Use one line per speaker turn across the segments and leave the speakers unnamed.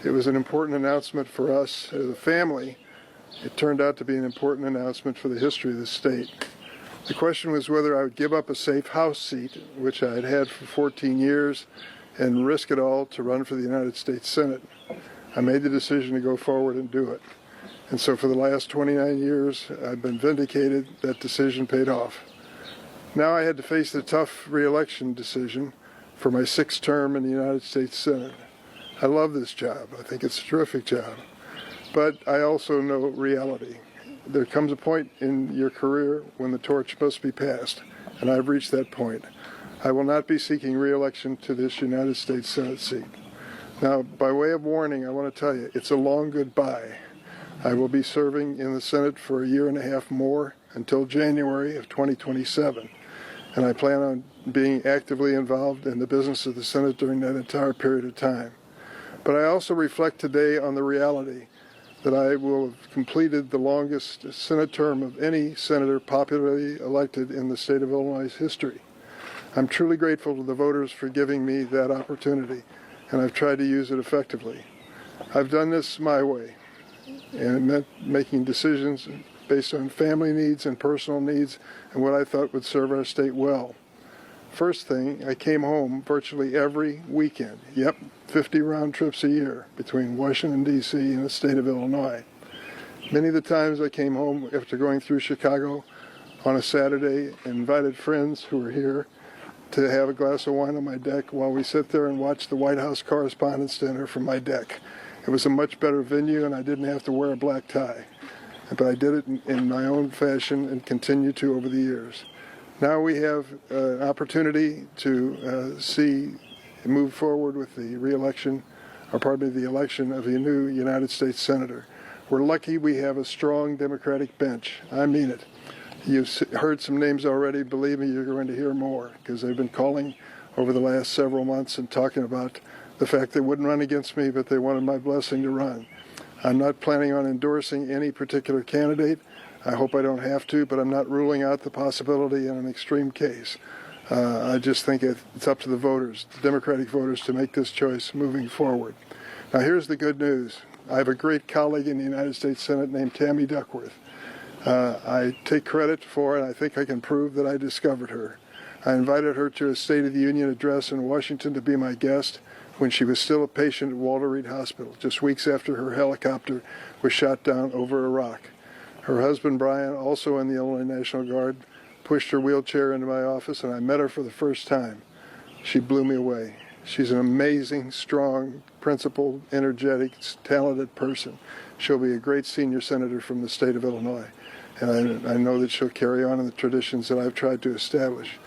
It was an important announcement for us as a family. It turned out to be an important announcement for the history of the state. The question was whether I would give up a safe House seat, which I had had for 14 years, and risk it all to run for the United States Senate. I made the decision to go forward and do it. And so for the last 29 years, I've been vindicated. That decision paid off. Now I had to face the tough reelection decision for my 6th term in the United States Senate. I love this job. I think it's a terrific job. But I also know reality. There comes a point in your career when the torch must be passed, and I've reached that point. I will not be seeking re-election to this United States Senate seat. Now, by way of warning, I want to tell you, it's a long goodbye. I will be serving in the Senate for a year and a half more until January of 2027, and I plan on being actively involved in the business of the Senate during that entire period of time. But I also reflect today on the reality that I will have completed the longest Senate term of any senator popularly elected in the state of Illinois' history. I'm truly grateful to the voters for giving me that opportunity, and I've tried to use it effectively. I've done this my way, and it meant making decisions based on family needs and personal needs and what I thought would serve our state well. First thing, I came home virtually every weekend. 50 round trips a year between Washington, D.C. and the state of Illinois. Many of the times I came home after going through Chicago on a Saturday and invited friends who were here to have a glass of wine on my deck while we sit there and watch the White House Correspondents' Dinner from my deck. It was a much better venue, and I didn't have to wear a black tie. But I did it in my own fashion and continue to over the years. Now we have an opportunity to move forward with the re-election, the election of a new United States Senator. We're lucky we have a strong Democratic bench. I mean it. You've heard some names already. Believe me, you're going to hear more, because they've been calling over the last several months and talking about the fact they wouldn't run against me, but they wanted my blessing to run. I'm not planning on endorsing any particular candidate. I hope I don't have to, but I'm not ruling out the possibility in an extreme case. I just think it's up to the voters, the Democratic voters, to make this choice moving forward. Now, here's the good news. I have a great colleague in the United States Senate named Tammy Duckworth. I take credit for it. I think I can prove that I discovered her. I invited her to a State of the Union address in Washington to be my guest when she was still a patient at Walter Reed Hospital, just weeks after her helicopter was shot down over Iraq. Her husband, Brian, also in the Illinois National Guard, pushed her wheelchair into my office, and I met her for the first time. She blew me away. She's an amazing, strong, principled, energetic, talented person. She'll be a great senior senator from the state of Illinois, and I know that she'll carry on in the traditions that I've tried to establish.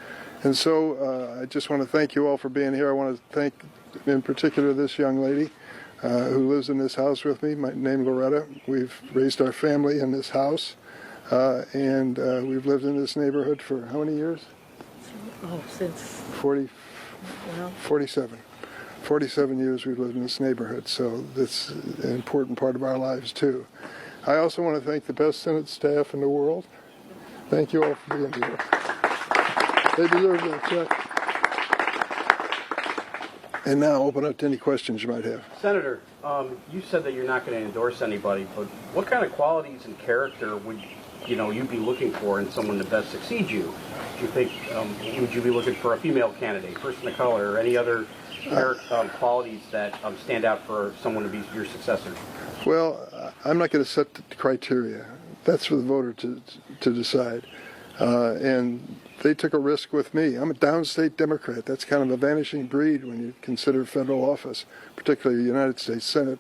And so I just want to thank you all for being here. I want to thank, in particular, this young lady who lives in this house with me, named Loretta. We've raised our family in this house, and we've lived in this neighborhood for how many years?
Since
47. 47 years we've lived in this neighborhood, so that's an important part of our lives, too. I also want to thank the best Senate staff in the world. Thank you all for being here. They deserve that check. And now open up to any questions you might have.
Senator, you said that you're not going to endorse anybody, but what kind of qualities and character would you be looking for in someone to best succeed you? Do you think would you be looking for a female candidate, person of color, or any other qualities that stand out for someone to be your successor?
Well, I'm not going to set the criteria. That's for the voter to decide. And they took a risk with me. I'm a downstate Democrat. That's kind of a vanishing breed when you consider federal office, particularly the United States Senate.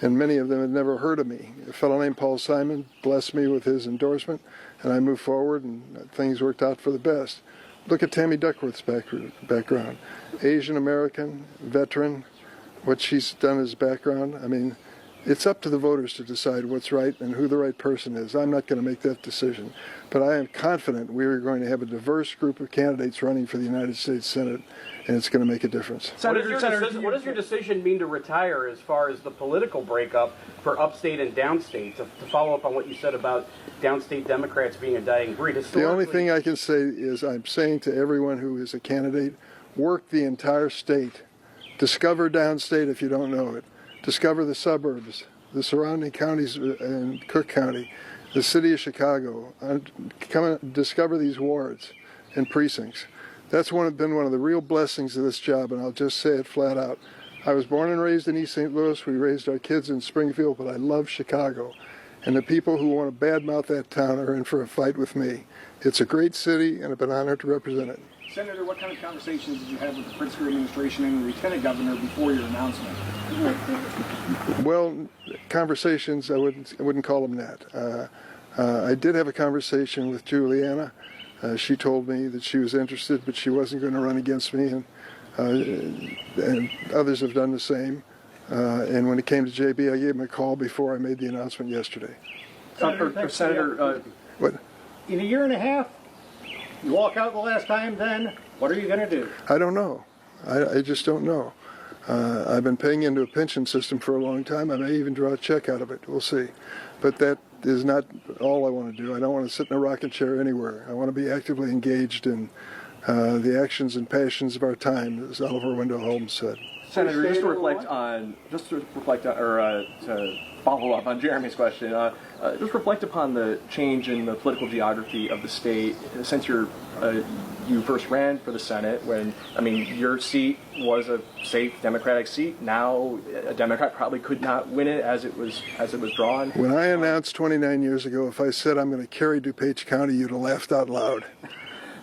And many of them had never heard of me. A fellow named Paul Simon blessed me with his endorsement, and I moved forward, and things worked out for the best. Look at Tammy Duckworth's background. Asian American, veteran, what she's done as background. I mean, it's up to the voters to decide what's right and who the right person is. I'm not going to make that decision. But I am confident we are going to have a diverse group of candidates running for the United States Senate, and it's going to make a difference.
What does your decision mean to retire as far as the political breakup for upstate and downstate? To follow up on what you said about downstate Democrats being a dying breed.
The only thing I can say is I'm saying to everyone who is a candidate, work the entire state. Discover downstate if you don't know it. discover the suburbs, the surrounding counties in Cook County, the city of Chicago, come and discover these wards and precincts. That's been one of the real blessings of this job, and I'll just say it flat out. I was born and raised in East St. Louis. We raised our kids in Springfield, but I love Chicago. And the people who want to badmouth that town are in for a fight with me. It's a great city, and I've been honored to represent it.
Senator, what kind of conversations did you have with the Pritzker administration and the lieutenant governor before your announcement?
Well, conversations, I wouldn't call them that. I did have a conversation with Juliana. She told me that she was interested, but she wasn't going to run against me, and others have done the same. And when it came to JB, I gave him a call before I made the announcement yesterday.
Senator,
What?
in a year and a half, you walk out the last time, then what are you going to do?
I don't know. I just don't know. I've been paying into a pension system for a long time. I may even draw a check out of it. We'll see. But that is not all I want to do. I don't want to sit in a rocking chair anywhere. I want to be actively engaged in the actions and passions of our time, as Oliver Wendell Holmes said.
Senator, just to reflect on, or to follow up on Jeremy's question, just reflect upon the change in the political geography of the state since you first ran for the Senate. When, I mean, your seat was a safe Democratic seat. Now, a Democrat probably could not win it as it was drawn.
When I announced 29 years ago, if I said I'm going to carry DuPage County, you'd have laughed out loud.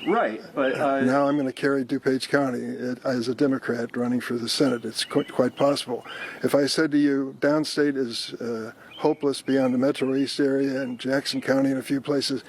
Right, but
now I'm going to carry DuPage County as a Democrat running for the Senate. It's quite possible. If I said to you, downstate is hopeless beyond the Metro East area and Jackson County and a few places,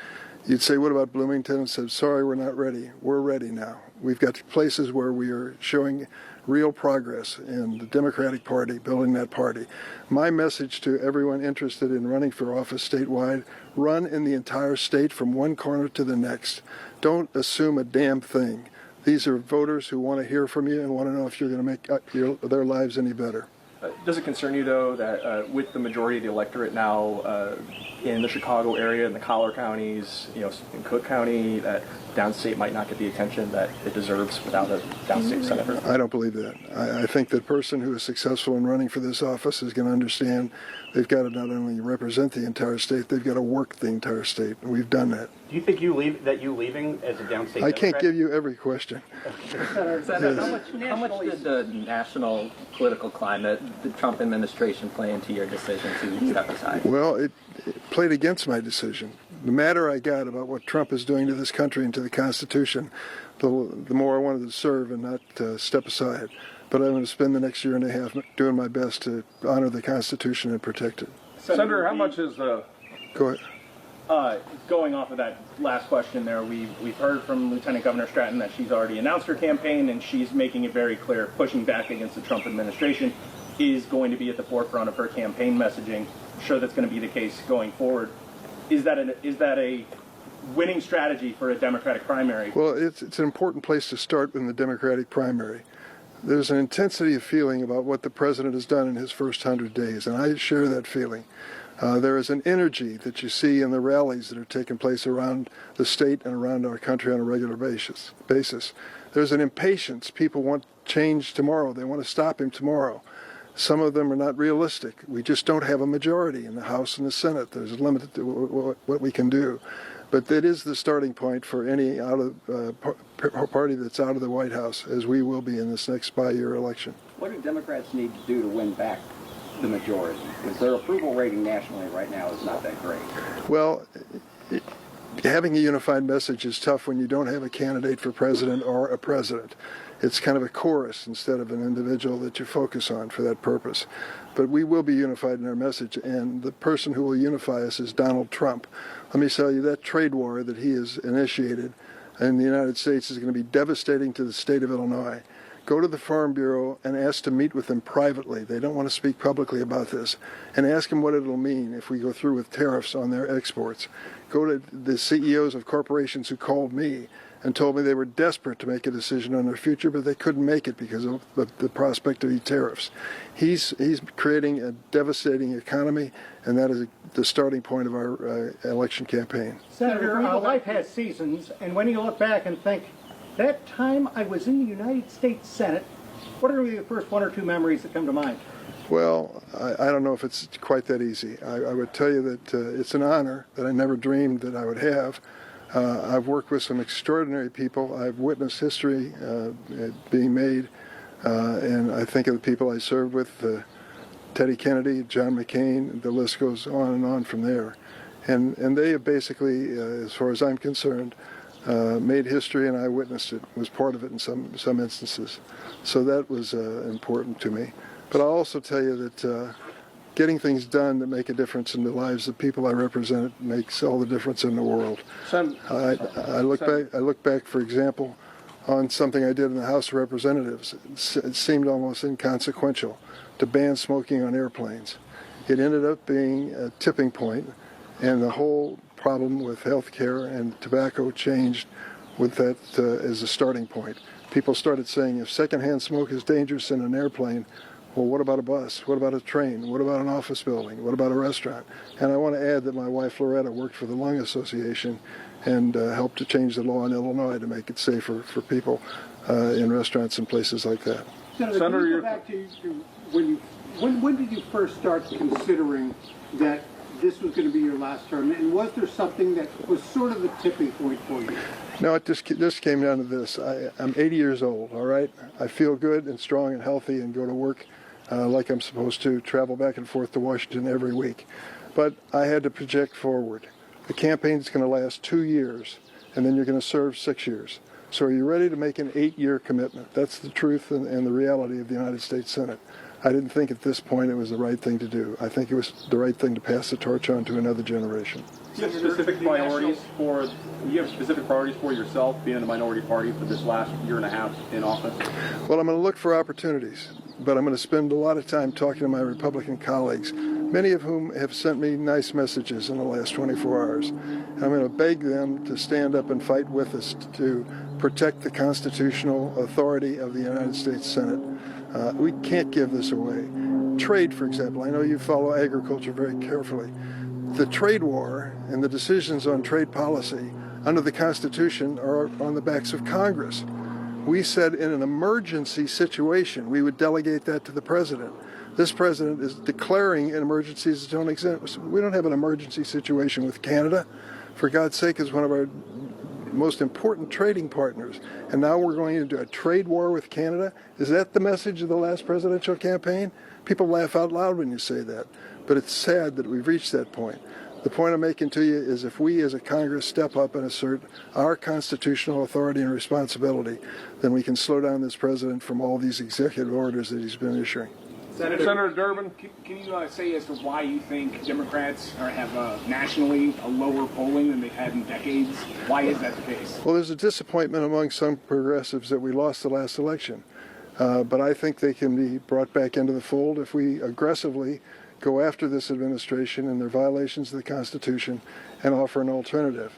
you'd say, what about Bloomington? And said, sorry, we're not ready. We're ready now. We've got places where we are showing real progress in the Democratic Party, building that party. My message to everyone interested in running for office statewide, run in the entire state from one corner to the next. Don't assume a damn thing. These are voters who want to hear from you and want to know if you're going to make their lives any better.
Does it concern you, though, that with the majority of the electorate now in the Chicago area, in the collar counties, in Cook County, that downstate might not get the attention that it deserves without a downstate senator?
I don't believe that. I think the person who is successful in running for this office is going to understand they've got to not only represent the entire state, they've got to work the entire state, and we've done that.
Do you think you leaving as a downstate
I
Democrat?
can't give you every question.
Senator, how much did the national political climate, the Trump administration, play into your decision to step aside?
Well, it played against my decision. The madder I got about what Trump is doing to this country and to the Constitution, the more I wanted to serve and not step aside. But I'm going to spend the next year and a half doing my best to honor the Constitution and protect it.
Senator, how much is
Go ahead.
going off of that last question there, we've heard from Lieutenant Governor Stratton that she's already announced her campaign and she's making it very clear pushing back against the Trump administration is going to be at the forefront of her campaign messaging. I'm sure that's going to be the case going forward. Is that a winning strategy for a Democratic primary?
Well, it's an important place to start in the Democratic primary. There's an intensity of feeling about what the president has done in his first 100 days, and I share that feeling. There is an energy that you see in the rallies that are taking place around the state and around our country on a regular basis. There's an impatience. People want change tomorrow. They want to stop him tomorrow. Some of them are not realistic. We just don't have a majority in the House and the Senate. There's a limit to what we can do. But that is the starting point for any party that's out of the White House, as we will be in this next by-year election.
What do Democrats need to do to win back the majority? Because their approval rating nationally right now is not that great.
Well, having a unified message is tough when you don't have a candidate for president or a president. It's kind of a chorus instead of an individual that you focus on for that purpose. But we will be unified in our message, and the person who will unify us is Donald Trump. Let me tell you, that trade war that he has initiated in the United States is going to be devastating to the state of Illinois. Go to the Farm Bureau and ask to meet with them privately. They don't want to speak publicly about this. And ask them what it'll mean if we go through with tariffs on their exports. Go to the CEOs of corporations who called me and told me they were desperate to make a decision on their future, but they couldn't make it because of the prospect of these tariffs. He's creating a devastating economy, and that is the starting point of our election campaign.
Senator, life has seasons, and when you look back and think, that time I was in the United States Senate, what are the first one or two memories that come to mind?
Well, I don't know if it's quite that easy. I would tell you that it's an honor that I never dreamed that I would have. I've worked with some extraordinary people. I've witnessed history being made, and I think of the people I served with, Teddy Kennedy, John McCain, the list goes on and on from there. And they have basically, as far as I'm concerned, made history, and I witnessed it, was part of it in some instances. So that was important to me. But I'll also tell you that getting things done that make a difference in the lives of people I represent makes all the difference in the world. I look back, for example, on something I did in the House of Representatives. It seemed almost inconsequential to ban smoking on airplanes. It ended up being a tipping point, and the whole problem with health care and tobacco changed with that as a starting point. People started saying, if secondhand smoke is dangerous in an airplane, well, what about a bus? What about a train? What about an office building? What about a restaurant? And I want to add that my wife Loretta worked for the Lung Association and helped to change the law in Illinois to make it safer for people in restaurants and places like that.
Senator, can you go back to when did you first start considering that this was going to be your last term? And was there something that was sort of the tipping point for you?
No, it just came down to this. I'm 80 years old, all right? I feel good and strong and healthy and go to work like I'm supposed to, travel back and forth to Washington every week. But I had to project forward. The campaign's going to last 2 years, and then you're going to serve 6 years. So are you ready to make an 8-year commitment? That's the truth and the reality of the United States Senate. I didn't think at this point it was the right thing to do. I think it was the right thing to pass the torch on to another generation.
You have specific priorities for yourself being in the minority party for this last year and a half in office?
Well, I'm going to look for opportunities, but I'm going to spend a lot of time talking to my Republican colleagues, many of whom have sent me nice messages in the last 24 hours. And I'm going to beg them to stand up and fight with us to protect the constitutional authority of the United States Senate. We can't give this away. Trade, for example. I know you follow agriculture very carefully. The trade war and the decisions on trade policy under the Constitution are on the backs of Congress. We said in an emergency situation we would delegate that to the president. This president is declaring emergencies that don't exist. We don't have an emergency situation with Canada. For God's sake, is one of our most important trading partners. And now we're going into a trade war with Canada? Is that the message of the last presidential campaign? People laugh out loud when you say that. But it's sad that we've reached that point. The point I'm making to you is if we as a Congress step up and assert our constitutional authority and responsibility, then we can slow down this president from all these executive orders that he's been issuing.
Senator Durbin, can you say as to why you think Democrats have nationally a lower polling than they've had in decades? Why is that the case?
Well, there's a disappointment among some progressives that we lost the last election. But I think they can be brought back into the fold if we aggressively go after this administration and their violations of the Constitution and offer an alternative.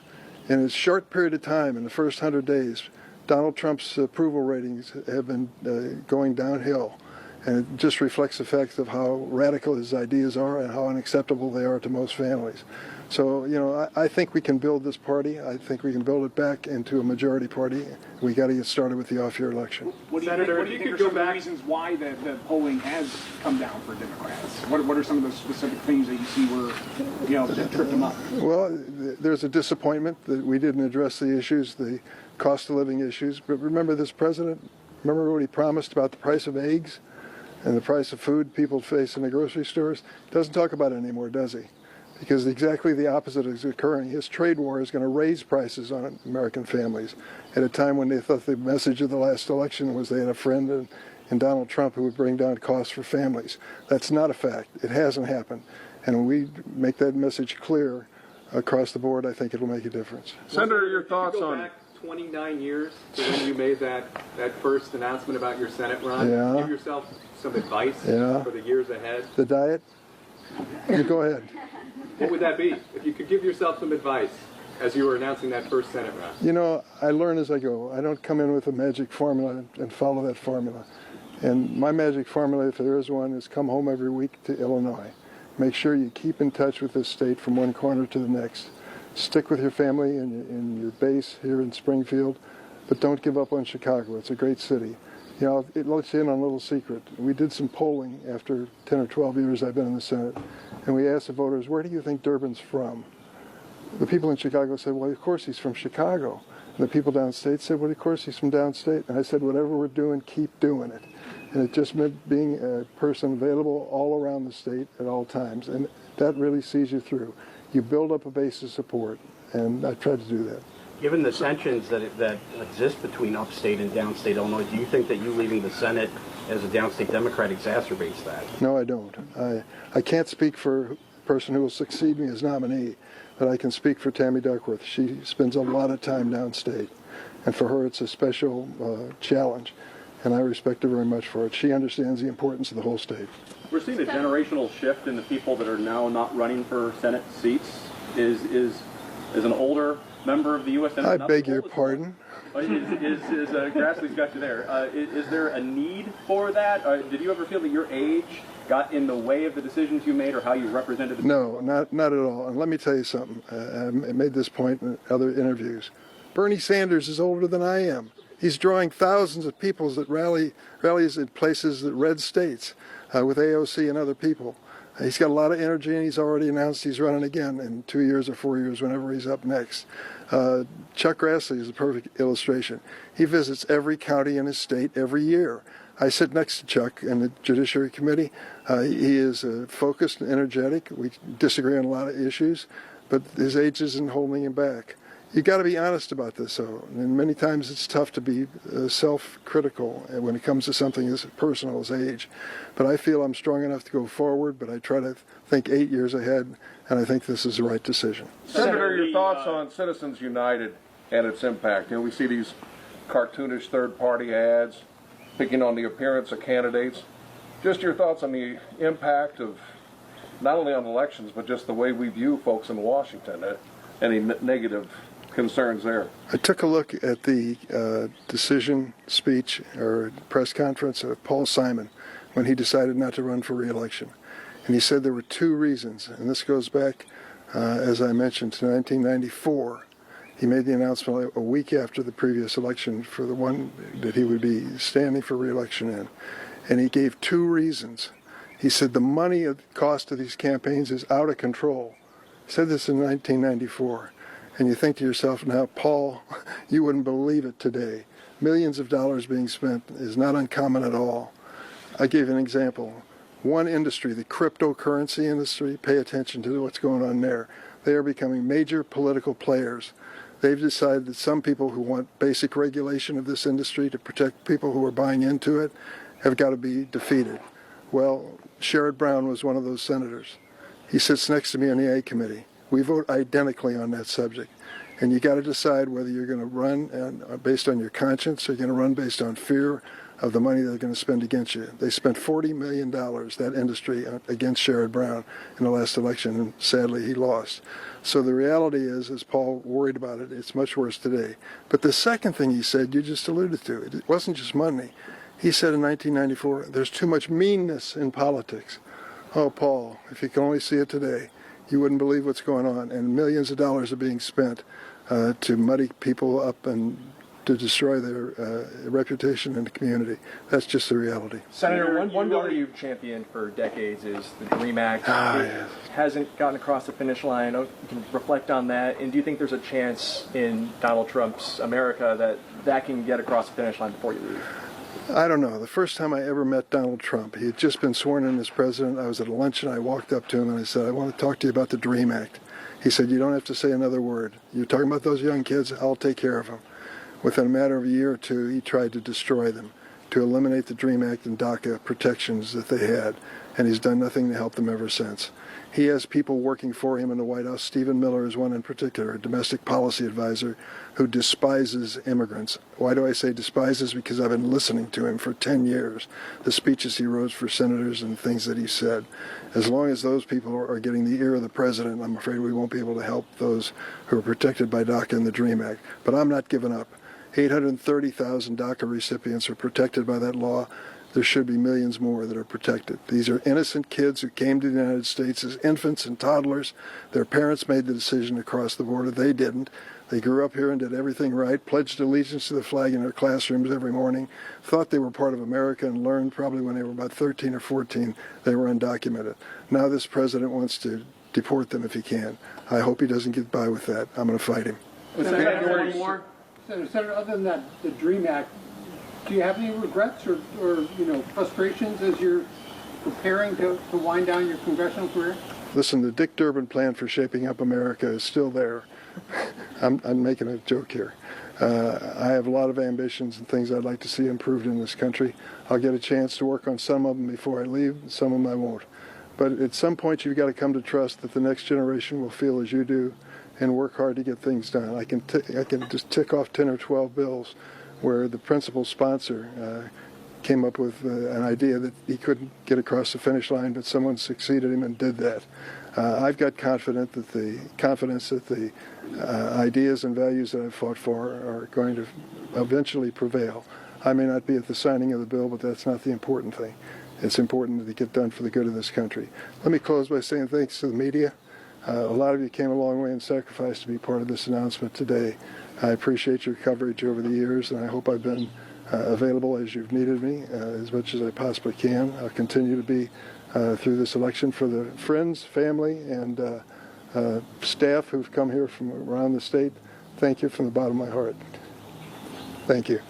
In a short period of time, in the first 100 days, Donald Trump's approval ratings have been going downhill. And it just reflects the fact of how radical his ideas are and how unacceptable they are to most families. So, I think we can build this party. I think we can build it back into a majority party. We got to get started with the off-year election.
What do you think are some of the reasons why the polling has come down for Democrats? What are some of the specific things that you see that tripped them up?
Well, there's a disappointment that we didn't address the issues, the cost of living issues. But remember this president, remember what he promised about the price of eggs and the price of food people face in the grocery stores? He doesn't talk about it anymore, does he? Because exactly the opposite is occurring. His trade war is going to raise prices on American families at a time when they thought the message of the last election was they had a friend in Donald Trump who would bring down costs for families. That's not a fact. It hasn't happened. And when we make that message clear across the board, I think it'll make a difference.
Senator, your thoughts on...
Back 29 years to when you made that first announcement about your Senate run.
Yeah.
Give yourself some advice for the years ahead.
The diet? You go ahead.
What would that be? If you could give yourself some advice as you were announcing that first Senate run.
I learn as I go. I don't come in with a magic formula and follow that formula. And my magic formula, if there is one, is come home every week to Illinois. Make sure you keep in touch with this state from one corner to the next. Stick with your family and your base here in Springfield, but don't give up on Chicago. It's a great city. You know, it lets you in on a little secret. We did some polling after 10 or 12 years I've been in the Senate, and we asked the voters, where do you think Durbin's from? The people in Chicago said, well, of course he's from Chicago. And the people downstate said, well, of course he's from downstate. And I said, whatever we're doing, keep doing it. And it just meant being a person available all around the state at all times. And that really sees you through. You build up a base of support, and I tried to do that.
Given the tensions that exist between upstate and downstate Illinois, do you think that you leaving the Senate as a downstate Democrat exacerbates that?
No, I don't. I can't speak for the person who will succeed me as nominee, but I can speak for Tammy Duckworth. She spends a lot of time downstate, and for her it's a special challenge, and I respect her very much for it. She understands the importance of the whole state.
We're seeing a generational shift in the people that are now not running for Senate seats. Is an older member of the U.S. Senate?
I beg your pardon?
Grassley's got you there. Is there a need for that? Did you ever feel that your age got in the way of the decisions you made or how you represented the people?
No, not at all. And let me tell you something. I made this point in other interviews. Bernie Sanders is older than I am. He's drawing thousands of people that rallies in places that red states with AOC and other people. He's got a lot of energy, and he's already announced he's running again in 2 years or 4 years, whenever he's up next. Chuck Grassley is a perfect illustration. He visits every county in his state every year. I sit next to Chuck in the Judiciary Committee. He is focused and energetic. We disagree on a lot of issues, but his age isn't holding him back. You got to be honest about this, though. And many times it's tough to be self-critical when it comes to something as personal as age. But I feel I'm strong enough to go forward, but I try to think 8 years ahead, and I think this is the right decision.
Senator, your thoughts on Citizens United and its impact? You know, we see these cartoonish third-party ads picking on the appearance of candidates. Just your thoughts on the impact of not only on elections, but just the way we view folks in Washington. Any negative concerns there?
I took a look at the decision speech or press conference of Paul Simon when he decided not to run for re-election. And he said there were two reasons, and this goes back, as I mentioned, to 1994. He made the announcement a week after the previous election for the one that he would be standing for re-election in. And he gave two reasons. He said the money cost of these campaigns is out of control. He said this in 1994. And you think to yourself, now, Paul, you wouldn't believe it today. Millions of dollars being spent is not uncommon at all. I gave an example. One industry, the cryptocurrency industry, pay attention to what's going on there. They are becoming major political players. They've decided that some people who want basic regulation of this industry to protect people who are buying into it have got to be defeated. Well, Sherrod Brown was one of those senators. He sits next to me on the A committee. We vote identically on that subject. And you got to decide whether you're going to run based on your conscience or you're going to run based on fear of the money they're going to spend against you. They spent $40 million, that industry, against Sherrod Brown in the last election, and sadly he lost. So the reality is, as Paul worried about it, it's much worse today. But the second thing he said, you just alluded to, it wasn't just money. He said in 1994, there's too much meanness in politics. Oh, Paul, if you can only see it today, you wouldn't believe what's going on. And millions of dollars are being spent to muddy people up and to destroy their reputation in the community. That's just the reality.
Senator, one bill that you've championed for decades is the DREAM Act. It hasn't gotten across the finish line. You can reflect on that. And do you think there's a chance in Donald Trump's America that can get across the finish line before you leave?
I don't know. The first time I ever met Donald Trump, he had just been sworn in as president. I was at a luncheon. I walked up to him and I said, I want to talk to you about the DREAM Act. He said, you don't have to say another word. You're talking about those young kids, I'll take care of them. Within a matter of a year or two, he tried to destroy them, to eliminate the DREAM Act and DACA protections that they had, and he's done nothing to help them ever since. He has people working for him in the White House. Stephen Miller is one in particular, a domestic policy advisor who despises immigrants. Why do I say despises? Because I've been listening to him for 10 years, the speeches he wrote for senators and things that he said. As long as those people are getting the ear of the president, I'm afraid we won't be able to help those who are protected by DACA and the DREAM Act. But I'm not giving up. 830,000 DACA recipients are protected by that law. There should be millions more that are protected. These are innocent kids who came to the United States as infants and toddlers. Their parents made the decision to cross the border. They didn't. They grew up here and did everything right, pledged allegiance to the flag in their classrooms every morning, thought they were part of America, and learned probably when they were about 13 or 14 they were undocumented. Now this president wants to deport them if he can. I hope he doesn't get by with that. I'm going to fight him.
Senator, other than that, the DREAM Act, do you have any regrets or frustrations as you're preparing to wind down your congressional career?
Listen, the Dick Durbin plan for shaping up America is still there. I'm making a joke here. I have a lot of ambitions and things I'd like to see improved in this country. I'll get a chance to work on some of them before I leave, some of them I won't. But at some point you've got to come to trust that the next generation will feel as you do and work hard to get things done. I can just tick off 10 or 12 bills where the principal sponsor came up with an idea that he couldn't get across the finish line, but someone succeeded him and did that. I've got confidence that the ideas and values that I've fought for are going to eventually prevail. I may not be at the signing of the bill, but that's not the important thing. It's important that it get done for the good of this country. Let me close by saying thanks to the media. A lot of you came a long way and sacrificed to be part of this announcement today. I appreciate your coverage over the years, and I hope I've been available as you've needed me as much as I possibly can. I'll continue to be through this election for the friends, family, and staff who've come here from around the state. Thank you from the bottom of my heart. Thank you.